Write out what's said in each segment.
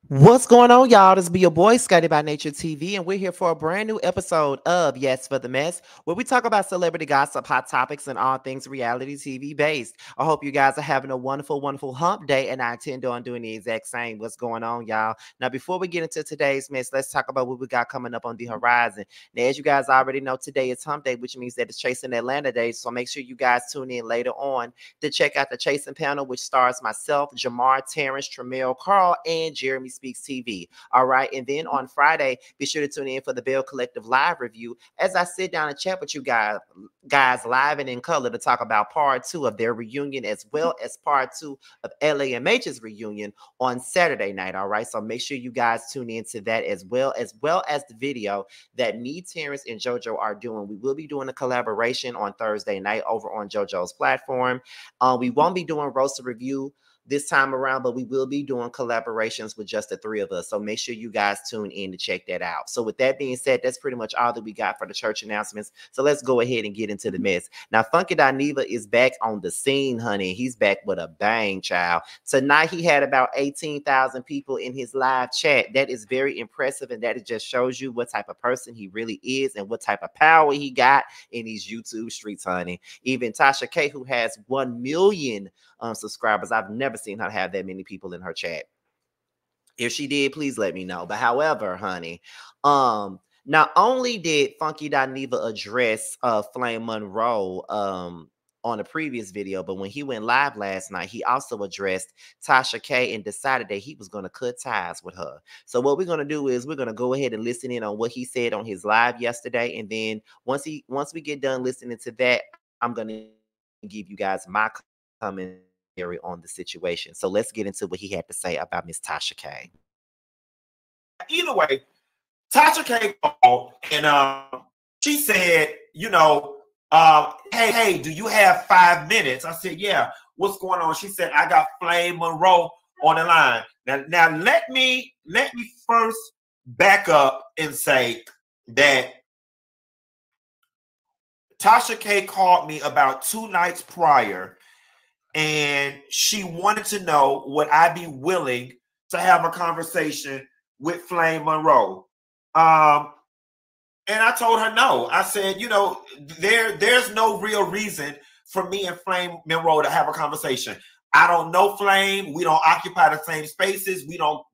What's going on, y'all? This be your boy, Scotty by Nature TV, and we're here for a brand new episode of Yes for the Mess, where we talk about celebrity gossip, hot topics, and all things reality TV based. I hope you guys are having a wonderful, wonderful hump day, and I intend on doing the exact same. What's going on, y'all? Now, before we get into today's mess, let's talk about what we got coming up on the horizon. Now, as you guys already know, today is hump day, which means that it's Chasing Atlanta Day, so make sure you guys tune in later on to check out the Chasing panel, which stars myself, Jamar, Terrence, Tramel, Carl, and Jeremy Speaks TV. All right. And then on Friday, be sure to tune in for the Bell Collective live review as I sit down and chat with you guys live and in color to talk about part two of their reunion, as well as part two of LAMH's reunion on Saturday night. All right. So make sure you guys tune into that as well as the video that me, Terrence, and JoJo are doing. We will be doing a collaboration on Thursday night over on JoJo's platform. We won't be doing roaster review this time around, but we will be doing collaborations with just the three of us. So make sure you guys tune in to check that out. So with that being said, that's pretty much all that we got for the church announcements. So let's go ahead and get into the mess. Now, Funky Dineva is back on the scene, honey. He's back with a bang, child. Tonight, he had about 18,000 people in his live chat. That is very impressive, and that it just shows you what type of person he really is and what type of power he got in these YouTube streets, honey. Even Tasha K, who has 1 million subscribers. I've never seen her have that many people in her chat. If she did, please let me know. But however, honey, not only did Funky Dineva address Flame Monroe on a previous video, but when he went live last night, he also addressed Tasha K and decided that he was going to cut ties with her. So what we're going to do is we're going to go ahead and listen in on what he said on his live yesterday, and then once we get done listening to that, I'm going to give you guys my commentary on the situation. So let's get into what he had to say about Miss Tasha K. Either way, Tasha K called and she said, hey, do you have 5 minutes? I said, yeah. What's going on? She said, I got Flame Monroe on the line. Now let me first back up and say that Tasha K called me about 2 nights prior, and she wanted to know would I be willing to have a conversation with Flame Monroe. And I told her no. I said, there's no real reason for me and Flame Monroe to have a conversation. I don't know Flame. We don't occupy the same spaces. We don't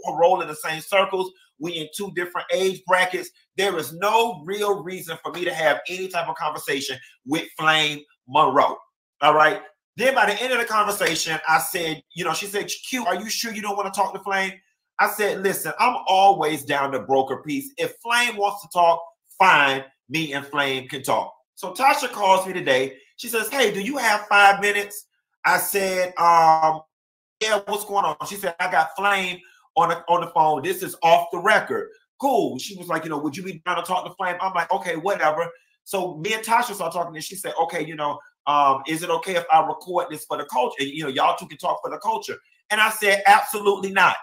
roll in the same circles. We in 2 different age brackets. There is no real reason for me to have any type of conversation with Flame Monroe. All right. Then by the end of the conversation, I said, she said, Q, are you sure you don't want to talk to Flame? I said, listen, I'm always down to broker peace. If Flame wants to talk, fine. Me and Flame can talk. So Tasha calls me today. She says, hey, do you have 5 minutes? I said, yeah, what's going on? She said, I got Flame on the phone. This is off the record. Cool. She was like, would you be down to talk to Flame? I'm like, okay, whatever. So me and Tasha started talking, and she said, okay, is it okay if I record this for the culture? And, y'all 2 can talk for the culture. And I said, absolutely not.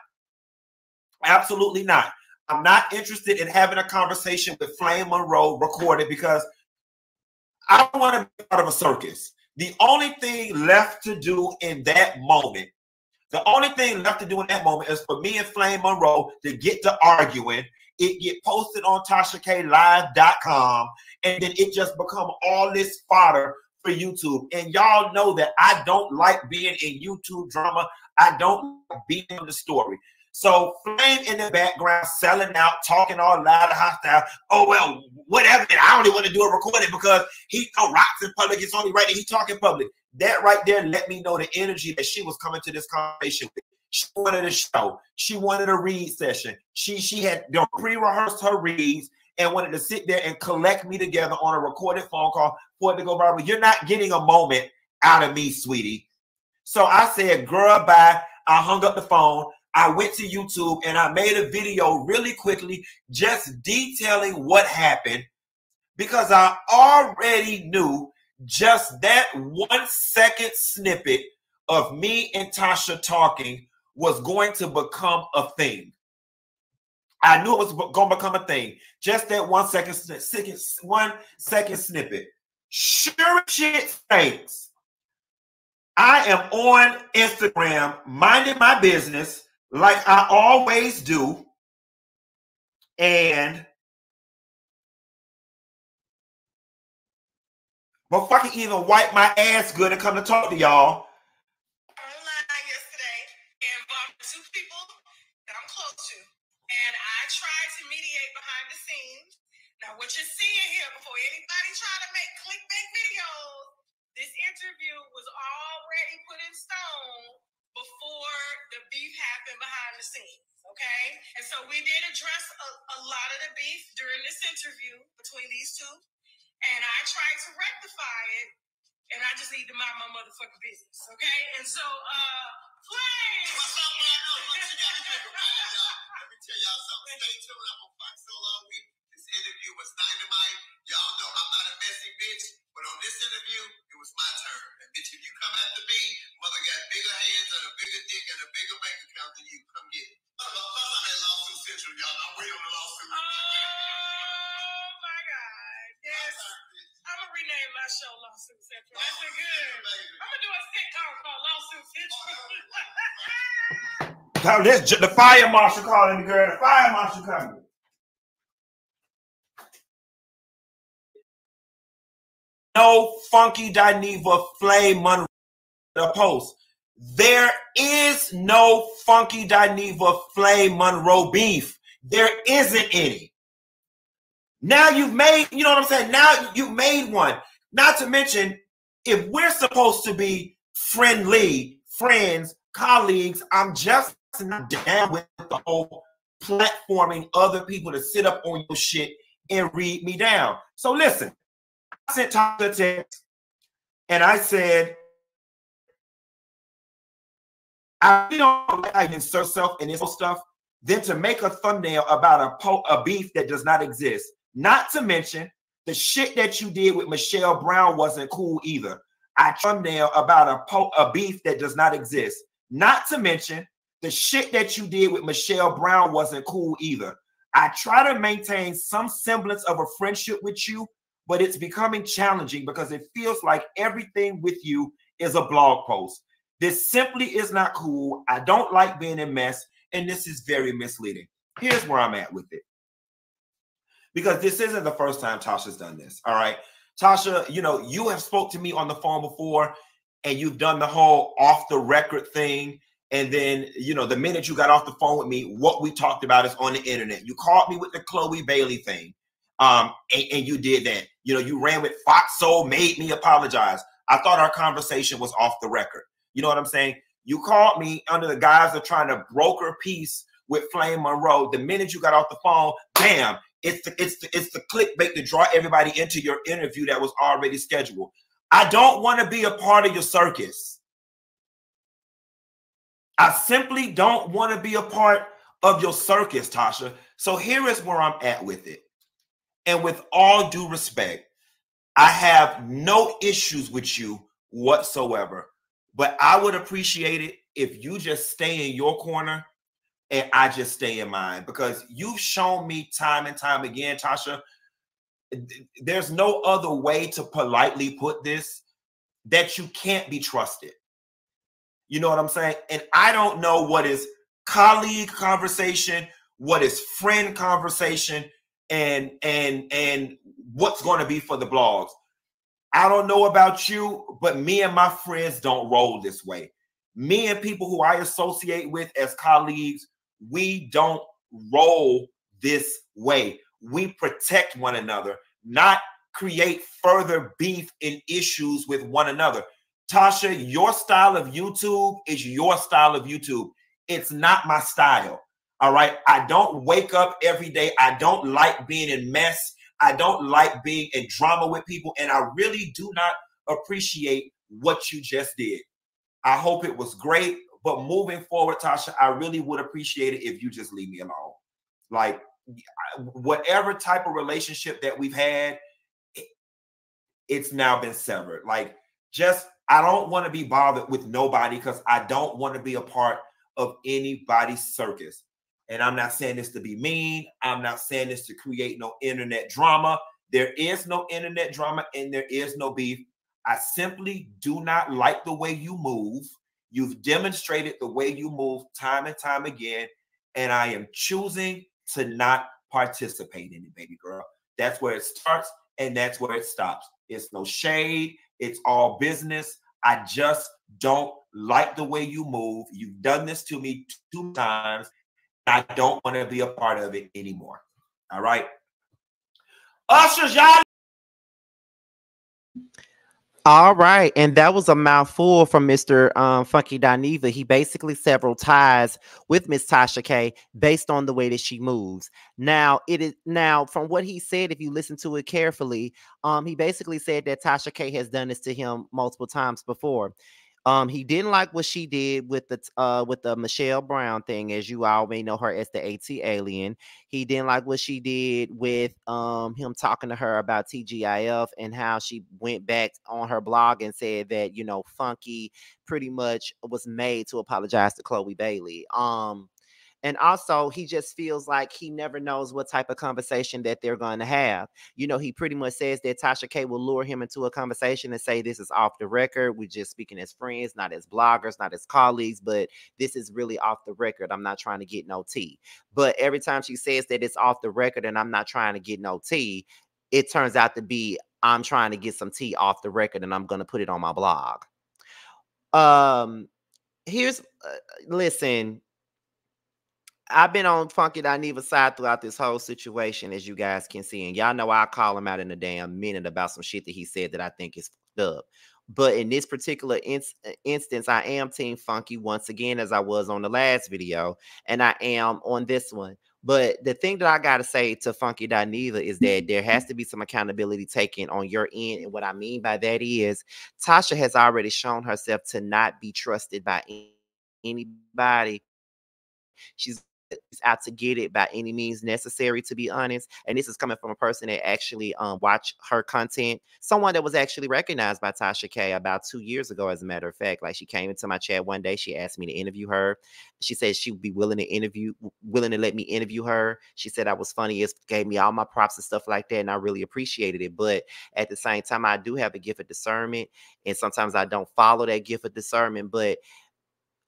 Absolutely not. I'm not interested in having a conversation with Flame Monroe recorded because I want to be part of a circus. The only thing left to do in that moment, is for me and Flame Monroe to get to arguing. It get posted on TashaKLive.com, and then it just become all this fodder for YouTube. And y'all know that I don't like being in YouTube drama. I don't like being in the story. So Flame in the background, selling out, talking all loud and hostile. Oh, well, whatever. I only want to do a recording because he rocks in public. It's only right that he talk in public. That right there let me know the energy that she was coming to this conversation with. She wanted a show. She wanted a read session. She had pre-rehearsed her reads and wanted to sit there and collect me together on a recorded phone call for it to go viral. You're not getting a moment out of me, sweetie. So I said, girl, bye. I hung up the phone. I went to YouTube and I made a video really quickly just detailing what happened because I already knew just that 1 second snippet of me and Tasha talking was going to become a thing. I knew it was going to become a thing. Just that 1 second snippet. Sure shit stinks. I am on Instagram minding my business, like I always do, and before I can even wipe my ass good and come to talk to y'all. Online yesterday and involved two people that I'm close to, and I tried to mediate behind the scenes. Now, what you're seeing here, before anybody try to make clickbait videos, this interview was already put in stone before the beef happened behind the scenes, okay? And so we did address a lot of the beef during this interview between these two, and I tried to rectify it, and I just need to mind my motherfucking business, okay? And so, Flame! What's up, man? What you got to do, man? Let me tell y'all something. Stay tuned. I'm going to fight so long. This interview was dynamite. Y'all know I'm not a messy bitch, but on this interview, it was my turn. And bitch, if you come after me, mother got bigger hands and a bigger dick and a bigger bank account than you. Come get it. Plus, I'm at Lawsuit Central, y'all. I'm waiting on the lawsuit. Oh, my God. Yes. I'm going to rename my show Lawsuit Central. That's good. I'm going to do a sitcom called Lawsuit Central. The fire marshal calling me, girl. The fire marshal coming. No funky Dineva Flame Monroe post. There is no funky Dineva Flame Monroe beef. There isn't any. Now you've made, you know what I'm saying? Now you've made one. Not to mention, if we're supposed to be friendly, friends, colleagues, I'm just not down with the whole platforming other people to sit up on your shit and read me down. So listen, I sent Tasha a text and I said, I really don't like how you insert yourself in this stuff than to make a thumbnail about a beef that does not exist. Not to mention, the shit that you did with Michelle Brown wasn't cool either. I thumbnail about a beef that does not exist. Not to mention, the shit that you did with Michelle Brown wasn't cool either. I try to maintain some semblance of a friendship with you, but it's becoming challenging because it feels like everything with you is a blog post. This simply is not cool. I don't like being a mess, and this is very misleading. Here's where I'm at with it. Because this isn't the first time Tasha's done this, all right? Tasha, you know, you have spoke to me on the phone before, and you've done the whole off-the-record thing, and then, you know, the minute you got off the phone with me, what we talked about is on the internet. You called me with the Chloe Bailey thing, and you did that. You know, you ran with Fox Soul, made me apologize. I thought our conversation was off the record. You know what I'm saying? You called me under the guise of trying to broker peace with Flame Monroe. The minute you got off the phone, bam, it's the clickbait to draw everybody into your interview that was already scheduled. I don't want to be a part of your circus. I simply don't want to be a part of your circus, Tasha. So here is where I'm at with it. And with all due respect, I have no issues with you whatsoever. But I would appreciate it if you just stay in your corner and I just stay in mine, because you've shown me time and time again, Tasha, there's no other way to politely put this, that you can't be trusted. You know what I'm saying? And I don't know what is colleague conversation, what is friend conversation, and what's going to be for the blogs. I don't know about you, but me and my friends don't roll this way. Me and people who I associate with as colleagues, we don't roll this way. We protect one another, not create further beef and issues with one another. Tasha, your style of YouTube is your style of YouTube. It's not my style. All right. I don't wake up every day. I don't like being in mess. I don't like being in drama with people, and I really do not appreciate what you just did. I hope it was great, but moving forward, Tasha, I really would appreciate it if you just leave me alone. Like, whatever type of relationship that we've had, it's now been severed. Like, just, I don't want to be bothered with nobody because I don't want to be a part of anybody's circus. And I'm not saying this to be mean. I'm not saying this to create no internet drama. There is no internet drama and there is no beef. I simply do not like the way you move. You've demonstrated the way you move time and time again, and I am choosing to not participate in it, baby girl. That's where it starts and that's where it stops. It's no shade, it's all business. I just don't like the way you move. You've done this to me too many times, and I don't want to be a part of it anymore. All right. Ushers, y'all. All right, and that was a mouthful from Mr. Funky Dineva. He basically several ties with Miss Tasha K based on the way that she moves. Now, it is now from what he said, if you listen to it carefully, he basically said that Tasha K has done this to him multiple times before. He didn't like what she did with the Michelle Brown thing, as you all may know her as the AT alien. He didn't like what she did with him talking to her about TGIF and how she went back on her blog and said that, you know, Funky pretty much was made to apologize to Chloe Bailey. And also, he just feels like he never knows what type of conversation that they're going to have. You know, he pretty much says that Tasha K will lure him into a conversation and say, this is off the record. We're just speaking as friends, not as bloggers, not as colleagues, but this is really off the record. I'm not trying to get no tea. But every time she says that it's off the record and I'm not trying to get no tea, it turns out to be I'm trying to get some tea off the record and I'm going to put it on my blog. Here's, listen, I've been on Funky Dineva's side throughout this whole situation, as you guys can see. And y'all know I'll call him out in a damn minute about some shit that he said that I think is fucked up. But in this particular instance, I am Team Funky once again, as I was on the last video. And I am on this one. But the thing that I got to say to Funky Dineva is that there has to be some accountability taken on your end. And what I mean by that is Tasha has already shown herself to not be trusted by anybody. She's out to get it by any means necessary, to be honest. And this is coming from a person that actually watched her content, someone that was actually recognized by Tasha K about 2 years ago, as a matter of fact. Like, she came into my chat one day, she asked me to interview her. She said she would be willing to let me interview her. She said I was funny, as gave me all my props and stuff like that, and I really appreciated it. But at the same time, I do have a gift of discernment, and sometimes I don't follow that gift of discernment. But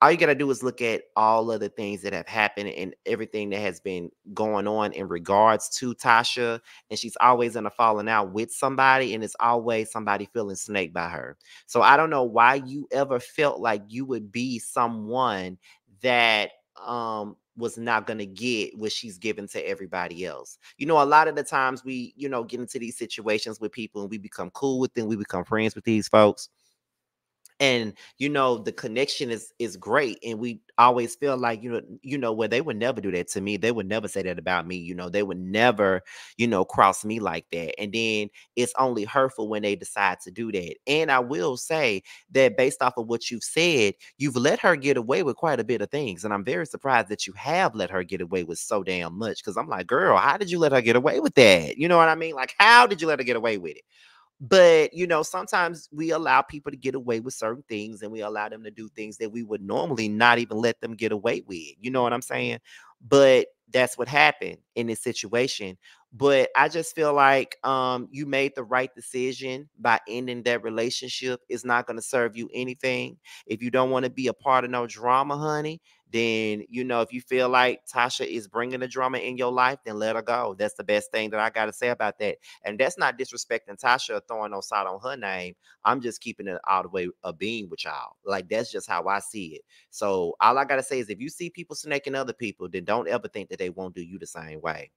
all you gotta do is look at all of the things that have happened and everything that has been going on in regards to Tasha. And she's always in a falling out with somebody, and it's always somebody feeling snaked by her. So I don't know why you ever felt like you would be someone that was not gonna get what she's given to everybody else. You know, a lot of the times we, you know, get into these situations with people and we become cool with them, we become friends with these folks, and you know the connection is great, and we always feel like, where they would never do that to me, they would never say that about me, they would never, cross me like that. And then it's only hurtful when they decide to do that. And I will say that based off of what you've said, you've let her get away with quite a bit of things, and I'm very surprised that you have let her get away with so damn much, because I'm like, girl, how did you let her get away with that? You know what I mean? Like, how did you let her get away with it? But, sometimes we allow people to get away with certain things, and we allow them to do things that we would normally not even let them get away with. You know what I'm saying? But that's what happened in this situation. But I just feel like you made the right decision by ending that relationship. It's not going to serve you anything. If you don't want to be a part of no drama, honey, then, if you feel like Tasha is bringing the drama in your life, then let her go. That's the best thing that I got to say about that. And that's not disrespecting Tasha or throwing no salt on her name. I'm just keeping it all the way a being with y'all. Like, that's just how I see it. So all I got to say is, if you see people snaking other people, then don't ever think that they won't do you the same way.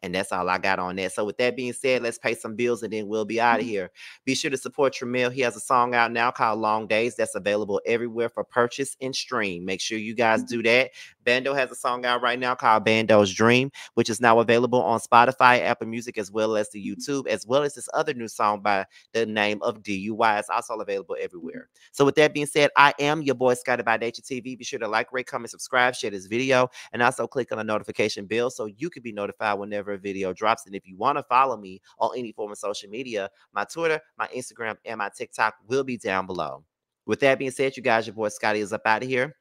And that's all I got on that. So with that being said, let's pay some bills and then we'll be out of here. Be sure to support Tramiel. He has a song out now called Long Days that's available everywhere for purchase and stream. Make sure you guys do that. Bando has a song out right now called Bando's Dream, which is now available on Spotify, Apple Music, as well as the YouTube, as well as this other new song by the name of DUI. It's also available everywhere. So with that being said, I am your boy Scotty by Nature TV. Be sure to like, rate, comment, subscribe, share this video, and also click on the notification bell so you can be notified whenever a video drops. And if you want to follow me on any form of social media, my Twitter, my Instagram, and my TikTok will be down below. With that being said, you guys, your boy Scotty is up out of here.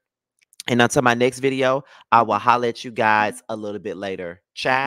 And until my next video, I will holler at you guys a little bit later. Ciao.